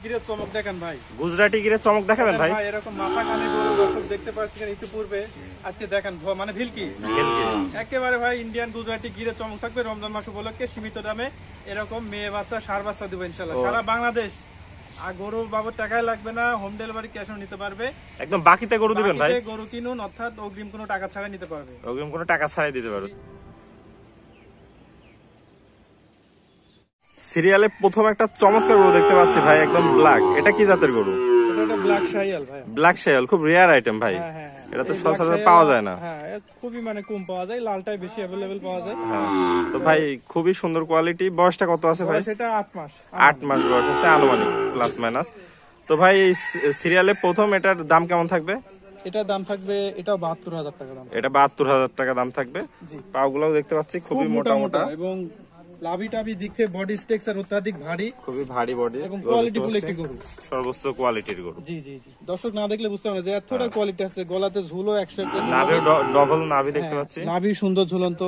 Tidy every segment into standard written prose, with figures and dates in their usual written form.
গিরের চমক দেখেন ভাই, গুজরাটি গিরের চমক দেখাবেন ভাই। এরকম মাথা কানে গরু দর্শক দেখতে পাচ্ছেন ইতিপূর্বে, আজকে দেখেন মানে ভিলকি একেবারে ভাই ইন্ডিয়ান গুজরাটি গিরের চমক থাকবে। রমজান মাস উপলক্ষে সীমিত দামে এরকম মেয়ে বাচ্চা ষাঁড় বাচ্চা দেবো ইনশাল্লাহ সারা বাংলাদেশ। আর গরু বাবদ টাকাই লাগবে না, হোম ডেলিভারি ক্যাশও নিতে পারবে। একদম বাকিতে গরু দিবেন ভাই, গরু কিনুন, অর্থাৎ অগ্রিম কোনো টাকা ছাড়াই নিতে পারবে, অগ্রিম কোনো টাকা ছাড়াই দিতে পারবে। সিরিয়ালে প্রথম একটা চমৎকার গরু দেখতে পাচ্ছি ভাই, একদম ব্ল্যাক। এটা কি জাতের গরু? এটা ব্ল্যাক শাহিয়াল ভাই। ব্ল্যাক শাহিয়াল খুব রেয়ার আইটেম ভাই, এটা তো সচরাচর পাওয়া যায় না। হ্যাঁ, খুবই মানে কম পাওয়া যায়, লালটাই বেশি अवेलेबल পাওয়া যায়। হ্যাঁ, তো ভাই খুবই সুন্দর কোয়ালিটি। বয়সটা কত আছে ভাই? সেটা 8 মাস। 8 মাস বয়স আছে আনুমানিক, প্লাস মাইনাস। তো ভাই এই সিরিয়ালে প্রথম এটার দাম কেমন থাকবে? এটার দাম থাকবে, এটাও 72,000 টাকা দাম। এটা 72,000 টাকা দাম থাকবে। পাগুলাও দেখতে পাচ্ছি খুবই মোটা মোটা এবং লাভি টাভি দিক থেকে বডি স্ট্রাকচার অত্যাধিক ভারী, খুবই ভারী বডি এবং কোয়ালিটি ফুল একটি গরু, সর্বোচ্চ কোয়ালিটির গরু। জি জি জি, দর্শক না দেখলে বুঝতে পারবে যে এতটা কোয়ালিটি আছে। গলাতে ঝুলও 100, নাভি ডবল নাভি দেখতে পাচ্ছি, নাভি সুন্দর ঝুলন্ত,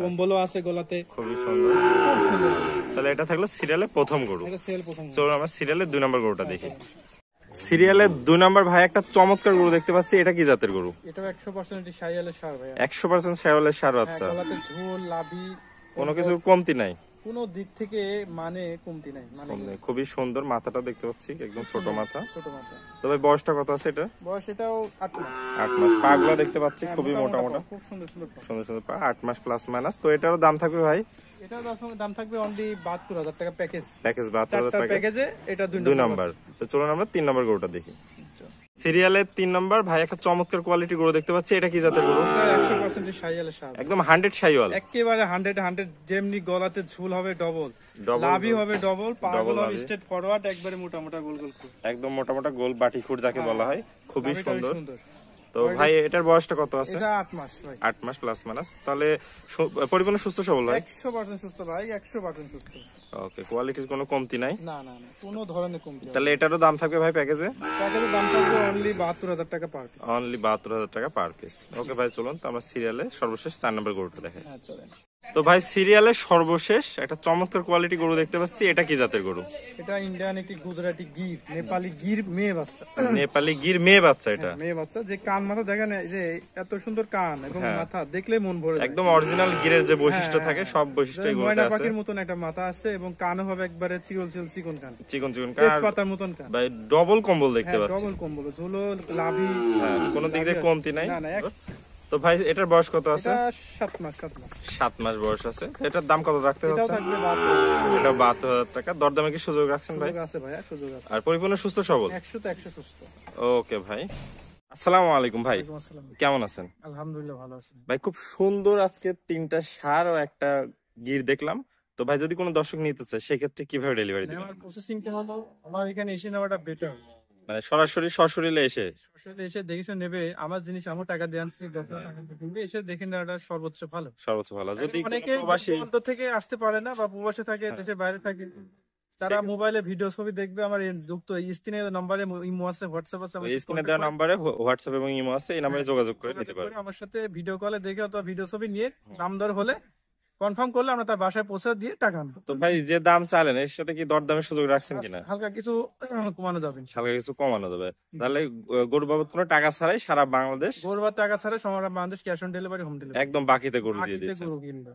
কম্বলও আছে গলাতে, খুবই সুন্দর। খুব সুন্দর। তাহলে এটা থাকলো সিরিয়ালে প্রথম গরু। এটা সেল প্রথম। চলো আমরা সিরিয়ালের 2 নম্বর গরুটা দেখি। সিরিয়ালের 2 নম্বর ভাই একটা চমৎকার গরু দেখতে পাচ্ছি, এটা কি জাতের গরু? এটা 100% শাহিয়ালের ষাঁড় ভাই, 100% শাহিওয়ালের ষাঁড় বাচ্চা। গলাতে ঝুল, লাভি, কোনো কিছু কমতি নাই, কোনো দিক থেকে মানে কমতি নাই, মানে খুবই সুন্দর। মাথাটা দেখতে পাচ্ছি একদম ছোট মাথা, ছোট মাথা। তবে বয়সটা কত আছে এটা? বয়স এটাও 8 মাস। 8 মাস। পাগুলো দেখতে পাচ্ছি খুবই মোটা মোটা, খুব সুন্দর সুন্দর সুন্দর সুন্দর পা। 8 মাস প্লাস মাইনাস। তো এটারও দাম থাকবে ভাই? এটার দাম থাকবে অনলি 72,000 টাকা প্যাকেজ। 72,000 টাকা প্যাকেজে এটা 2 নম্বর। তো চলুন আমরা 3 নম্বর গরুটা দেখি। সিরিয়ালের 3 নম্বর ভাই একটা চমৎকার কোয়ালিটি গরু দেখতে পাচ্ছি, এটা কি জাতের গরু? 100% শাহিওয়ালের ষাঁড়, একদম 100 শাহিওয়াল, একেবারে 100 যেমনি গলাতে ঝুল হবে ডবল, লাভি হবে ডবল, পাগুলো হবে স্ট্রেট ফরওয়ার্ড, একবারে মোটা মোটা গোল গোল, একদম মোটা মোটা গোল বাটি খুর যাকে বলা হয়, খুবই সুন্দর। তো ভাই এটার বয়সটা কত আছে? এটা 8 মাস ভাই। 8 মাস প্লাস মাইনাস। তাহলে পরিপূর্ণ সুস্থ সবল ভাই? 100% সুস্থ ভাই, 100% সুস্থ। ওকে, কোয়ালিটির কোনো কমতি নাই? না না না, কোনো ধরনের কমতি। তাহলে এটারও দাম থাকবে ভাই প্যাকেজে? প্যাকেজের দাম থাকবে অনলি 72,000 টাকা পার পিস। অনলি 72,000 টাকা পার পিস। ওকে ভাই, চলুন তো আমরা সিরিয়ালে সর্বশেষ 4 নম্বর গরুটা দেখাই। হ্যাঁ চলেন। তো ভাই সিরিয়ালে সর্বশেষ একটা চমৎকার কোয়ালিটি গরু দেখতে পাচ্ছি, এটা কি জাতের গরু? এটা ইন্ডিয়ান একটি গুজরাটি গির, নেপালি গির মেয়ে বাচ্চা। নেপালি গির মেয়ে বাচ্চা। এটা মেয়ে বাচ্চা, যে কান মাথা দেখেন, যে এত সুন্দর কান এবং মাথা দেখলে মন ভরে যায়। একদম অরিজিনাল গিরের যে বৈশিষ্ট্য থাকে সব বৈশিষ্ট্য এই গরুতে আছে। ময়না পাখির মতন একটা মাথা আছে এবং কানও হবে একবারে চিকন চিকন কান, চিকন চিকন কান, তেজপাতার মতন কান ভাই ডবল কম্বল দেখতে পাচ্ছি। ডবল কম্বল, ঝুলো, লাভি, কোনো দিক দিয়ে কমতি নাই। না না। তো ভাই এটার বয়স কত আছে? এটা 7 মাস। 7 মাস বয়স আছে। এটার দাম কত রাখতে এটাও হচ্ছে? থাকবে 72,000। এটা 72,000 টাকা। দরদামে কি সুযোগ রাখছেন ভাই? সুযোগ আছে ভাইয়া, সুযোগ আছে। আর পরিপূর্ণ সুস্থ সবল? 100 তে 100 সুস্থ। ওকে ভাই, আসসালামু আলাইকুম ভাই, আসসালাম। কেমন আছেন? আলহামদুলিল্লাহ ভালো আছি ভাই। খুব সুন্দর আজকে 3টা ষাঁড় ও একটা গির দেখলাম। তো ভাই যদি কোনো দর্শক নিতে চায় সেক্ষেত্রে কিভাবে ডেলিভারি দিবেন? আমার প্রসেসিংটা হলো, আমার এখানে এসে নেওয়াটা বেটার, মানে সরাসরি সশরীরে এসে আসলে এসে দেখে নেবে আমার জিনিস, আমার টাকা দিয়ে আনছি 10,000 টাকা দিয়ে কিনবে, এসে দেখে নেওয়াটা সর্বোচ্চ ভালো। সর্বোচ্চ ভালো। যদি অনেকে প্রবাসী অন্তর থেকে আসতে পারে না বা প্রবাসে থাকে, দেশের বাইরে থাকে, তারা মোবাইলে ভিডিও ছবি দেখবে। আমার যুক্ত স্ক্রিনে নাম্বারে ইমো আছে, হোয়াটসঅ্যাপ আছে, স্ক্রিনে দেওয়া নম্বরে হোয়াটসঅ্যাপ এবং ইমো আছে, এই নম্বরে যোগাযোগ করে নিতে পারেন। আমার সাথে ভিডিও কলে দেখে অথবা ভিডিও ছবি নিয়ে দাম দর হলে কনফার্ম করলে আমরা তার বাসায় পৌঁছে দিয়ে টাকা আনবো। তো ভাই যে দাম চালেন এর সাথে কি দরদামের সুযোগ রাখছেন কিনা? হালকা কিছু কমানো যাবে, হালকা কিছু কমানো যাবে। তাহলে গরু বাবদ কোনো টাকা ছাড়াই সারা বাংলাদেশ, গরুবার টাকা ছাড়া সারা Bangladesh cash on delivery, home delivery, একদম বাকিতে গরু দিয়ে দিয়েছে।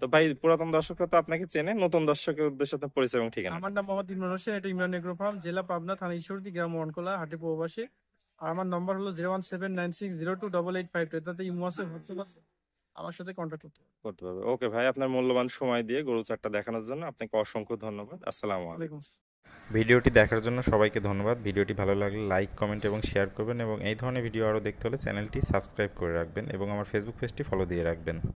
তো ভাই পুরাতন দর্শকরা তো আপনাকে চেনে, নতুন দর্শকের উদ্দেশ্যে আপনার পরিচয় এবং ঠিকানা। আমার নাম মোহাম্মদ ইমরান হোসেন, এটা ইমরান এগ্রো ফার্ম, জেলা পাবনা, থানা ঈশ্বরদী, গ্রাম ওয়ানকোলা, হাটি প্রবাসী। আর আমার নম্বর হলো 01796028852। এটাতে ইমো আছে, হোয়াটসঅ্যাপ আছে, আমার সাথে কন্ট্যাক্ট করতে পারবে। ওকে ভাই, আপনার মূল্যবান সময় দিয়ে গরু চারটা দেখানোর জন্য আপনাকে অসংখ্য ধন্যবাদ। আসসালামু আলাইকুম। ভিডিওটি দেখার জন্য সবাইকে ধন্যবাদ। ভিডিওটি ভালো লাগলে লাইক, কমেন্ট এবং শেয়ার করবেন এবং এই ধরনের ভিডিও আরও দেখতে হলে চ্যানেলটি সাবস্ক্রাইব করে রাখবেন এবং আমার ফেসবুক পেজটি ফলো দিয়ে রাখবেন।